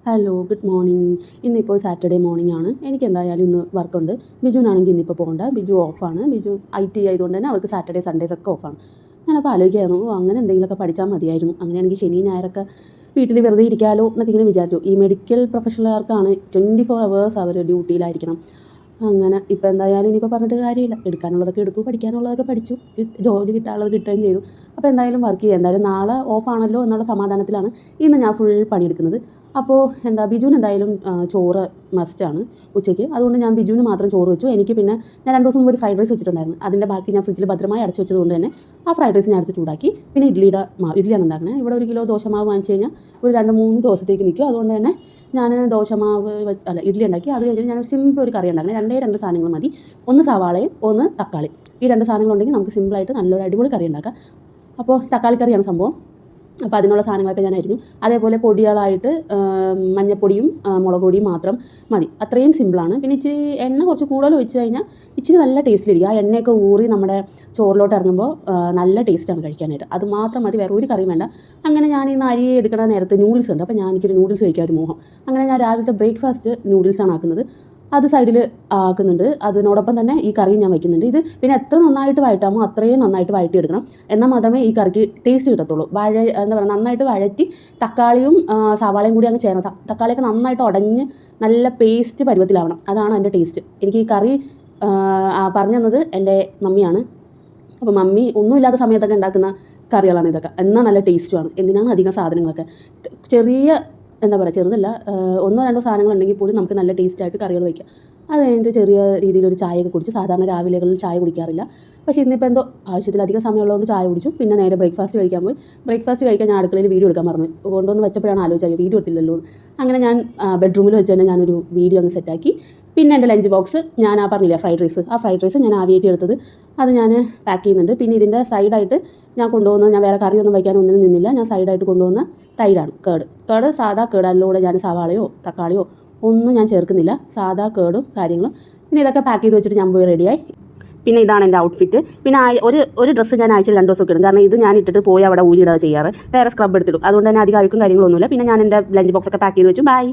Hello, good morning. ഇന്നിപ്പോൾ Saturday morning ആണ്. എനിക്ക് എന്തായാലും ഇന്ന് വർക്കുണ്ട്. ബിജുവിനാണെങ്കിൽ ഇന്നിപ്പോൾ പോകണ്ട. ബിജു ഓഫാണ്. ബിജു IT ആയതുകൊണ്ട് തന്നെ അവർക്ക് സാറ്റർഡേ സൺഡേസ് ഒക്കെ ഓഫാണ്. ഞാനപ്പോൾ ആലോചിക്കായിരുന്നു, അങ്ങനെ എന്തെങ്കിലുമൊക്കെ പഠിച്ചാൽ മതിയായിരുന്നു. അങ്ങനെയാണെങ്കിൽ ശനി ഞായറൊക്കെ വീട്ടിൽ വെറുതെ ഇരിക്കാമല്ലോ എന്നൊക്കെ ഇങ്ങനെ വിചാരിച്ചു. ഈ മെഡിക്കൽ പ്രൊഫഷണലുകാർക്കാണ് 24 hours അവർ ഡ്യൂട്ടിയിലായിരിക്കണം. അങ്ങനെ ഇപ്പോൾ എന്തായാലും ഇനിയിപ്പോൾ പറഞ്ഞിട്ട് കാര്യമില്ല. എടുക്കാനുള്ളതൊക്കെ എടുത്തു, പഠിക്കാനുള്ളതൊക്കെ പഠിച്ചു, ജോലി കിട്ടാനുള്ളത് കിട്ടുകയും ചെയ്തു. അപ്പോൾ എന്തായാലും വർക്ക് ചെയ്യുക. എന്തായാലും നാളെ ഓഫാണല്ലോ എന്നുള്ള സമാധാനത്തിലാണ് ഇന്ന് ഞാൻ ഫുൾ പണിയെടുക്കുന്നത്. അപ്പോൾ ബിജുവിന് എന്തായാലും ചോറ് മസ്റ്റാണ് ഉച്ചയ്ക്ക്. അതുകൊണ്ട് ഞാൻ ബിജുവിന് മാത്രം ചോറ് വെച്ചു. എനിക്ക് പിന്നെ ഞാൻ 2 ദിവസം മുമ്പ് ഒരു ഫ്രൈഡ് റൈസ് വെച്ചിട്ടുണ്ടായിരുന്നു. അതിൻ്റെ ബാക്കി ഞാൻ ഫ്രിഡ്ജിൽ ഭദ്രമായി അടച്ചു വെച്ചതുകൊണ്ട് തന്നെ ആ ഫ്രൈഡ് റൈസ് ഞാൻ എടുത്ത് ചൂടാക്കി. പിന്നെ ഇഡ്ഡലിയാണ് ഉണ്ടാക്കുന്നത്. ഇവിടെ 1 കിലോ ദോശമാവ് വാങ്ങിച്ച് കഴിഞ്ഞാൽ ഒരു 2-3 ദിവസത്തേക്ക് നിൽക്കും. അതുകൊണ്ട് തന്നെ ഞാൻ ദോശമാവ് ഇഡ്ഡലി ഉണ്ടാക്കി. അത് കഴിഞ്ഞ് ഞാൻ സിമ്പിൾ ഒരു കറി ഉണ്ടാക്കുന്നത്. 2 സാധനങ്ങൾ മതി. ഒന്ന് സവാളയും ഒന്ന് തക്കാളി. ഈ 2 സാധനങ്ങളുണ്ടെങ്കിൽ നമുക്ക് സിമ്പിളായിട്ട് നല്ലൊരു അടിപൊളി കറി ഉണ്ടാക്കാം. അപ്പോൾ തക്കാളി കറിയാണ് സംഭവം. അപ്പോൾ അതിനുള്ള സാധനങ്ങളൊക്കെ ഞാൻ അരിഞ്ഞു. അതേപോലെ പൊടികളായിട്ട് മഞ്ഞപ്പൊടിയും മുളക് പൊടിയും മാത്രം മതി. അത്രയും സിമ്പിളാണ്. പിന്നെ ഇച്ചിരി എണ്ണ കുറച്ച് കൂടുതൽ ഒഴിച്ച് കഴിഞ്ഞാൽ ഇച്ചിരി നല്ല ടേസ്റ്റിലിരിക്കും. ആ എണ്ണയൊക്കെ ഊറി നമ്മുടെ ചോറിലോട്ട് ഇറങ്ങുമ്പോൾ നല്ല ടേസ്റ്റാണ് കഴിക്കാനായിട്ട്. അത് മാത്രം മതി, വേറെ ഒരു കറിയും വേണ്ട. അങ്ങനെ ഞാൻ ഇന്ന് അരി എടുക്കണ നേരത്ത് നൂഡിൽസ് ഉണ്ട്. അപ്പോൾ എനിക്കൊരു നൂഡിൽസ് കഴിക്കാൻ ഒരു മോഹം. അങ്ങനെ ഞാൻ രാവിലത്തെ ബ്രേക്ക്ഫാസ്റ്റ് നൂഡിൽസാണ് ആക്കുന്നത്. അത് സൈഡിൽ ആക്കുന്നുണ്ട്. അതിനോടൊപ്പം തന്നെ ഈ കറിയും ഞാൻ വയ്ക്കുന്നുണ്ട്. ഇത് പിന്നെ എത്ര നന്നായിട്ട് വഴറ്റാമോ അത്രയും നന്നായിട്ട് വഴറ്റിയെടുക്കണം. എന്നാൽ മാത്രമേ ഈ കറിക്ക് ടേസ്റ്റ് കിട്ടത്തുള്ളൂ. എന്താ പറയുക, നന്നായിട്ട് വഴറ്റി തക്കാളിയും സവാളയും കൂടി അങ്ങ് ചേരണം. തക്കാളിയൊക്കെ നന്നായിട്ട് ഉടഞ്ഞ് നല്ല പേസ്റ്റ് പരുവത്തിലാവണം. അതാണ് അതിൻ്റെ ടേസ്റ്റ്. എനിക്ക് ഈ കറി പറഞ്ഞു തന്നത് എൻ്റെ മമ്മിയാണ്. അപ്പോൾ മമ്മി ഒന്നുമില്ലാത്ത സമയത്തൊക്കെ ഉണ്ടാക്കുന്ന കറികളാണ് ഇതൊക്കെ. എന്നാൽ നല്ല ടേസ്റ്റുമാണ്. എന്തിനാണ് അധികം സാധനങ്ങളൊക്കെ. ചെറിയ എന്താ പറയുക, ചെറുതല്ല, 1-2 സാധനങ്ങളുണ്ടെങ്കിൽ പോലും നമുക്ക് നല്ല ടേസ്റ്റായിട്ട് കറികൾ വയ്ക്കാം. അത് കഴിഞ്ഞിട്ട് ചെറിയ രീതിയിലൊരു ചായയൊക്കെ കുടിച്ച്. സാധാരണ രാവിലെകളിൽ ചായ കുടിക്കാറില്ല. പക്ഷേ ഇന്നിപ്പോൾ എന്തോ ആവശ്യത്തിലധികം സമയമുള്ളതുകൊണ്ട് ചായ കുടിച്ചു. പിന്നെ നേരെ ബ്രേക്ക്ഫാസ്റ്റ് കഴിക്കാൻ പോയി. ബ്രേക്ക്ഫാസ്റ്റ് കഴിക്കാൻ ഞാൻ അടുക്കളയിൽ വീഡിയോ എടുക്കാൻ മറന്നു. കൊണ്ടുവന്ന് വെച്ചപ്പോഴാണ് ആലോചിച്ചത് വീഡിയോ എടുത്തില്ലല്ലോ. അങ്ങനെ ഞാൻ ബെഡ്റൂമിൽ വെച്ച് തന്നെ ഞാനൊരു വീഡിയോ അങ്ങ് സെറ്റാക്കി. പിന്നെ എൻ്റെ ലഞ്ച് ബോക്സ് ഞാൻ പറഞ്ഞില്ല ഫ്രൈഡ് റൈസ്, ആ ഫ്രൈഡ് റൈസ് ഞാൻ ആവിയേറ്റി എടുത്തത് അത് ഞാൻ പാക്ക് ചെയ്യുന്നുണ്ട്. പിന്നെ ഇതിൻ്റെ സൈഡായിട്ട് ഞാൻ കൊണ്ടുപോകുന്ന, ഞാൻ വേറെ കറിയൊന്നും വയ്ക്കാൻ ഒന്നിനും നിന്നില്ല. ഞാൻ സൈഡായിട്ട് കൊണ്ടുപോകുന്ന തൈരാണ്, കേട് സാധാ കേട്. അതിലൂടെ ഞാൻ സവാളയോ തക്കാളിയോ ഒന്നും ഞാൻ ചേർക്കുന്നില്ല. സാധാ കേടും കാര്യങ്ങളും. പിന്നെ ഇതൊക്കെ പാക്ക് ചെയ്ത് വെച്ചിട്ട് ഞാൻ പോയി റെഡിയായി. പിന്നെ ഇതാണ് എൻ്റെ ഔട്ട്ഫിറ്റ്. പിന്നെ ഒരു ഡ്രസ്സ് ഞാൻ ആഴ്ചയിൽ 2 ദിവസമൊക്കെ ഇടും. കാരണം ഇത് ഞാൻ ഇട്ടിട്ട് പോയി അവിടെ ഊരിയിടുക ചെയ്യാറ്. വേറെ സ്ക്രബ് എടുത്തിടും. അതുകൊണ്ട് തന്നെ അധികം അഴുക്കും കാര്യങ്ങളൊന്നുമില്ല. പിന്നെ ഞാൻ എൻ്റെ ലഞ്ച് ബോക്സൊക്കെ പാക്ക് ചെയ്ത് വെച്ചു. ബൈ.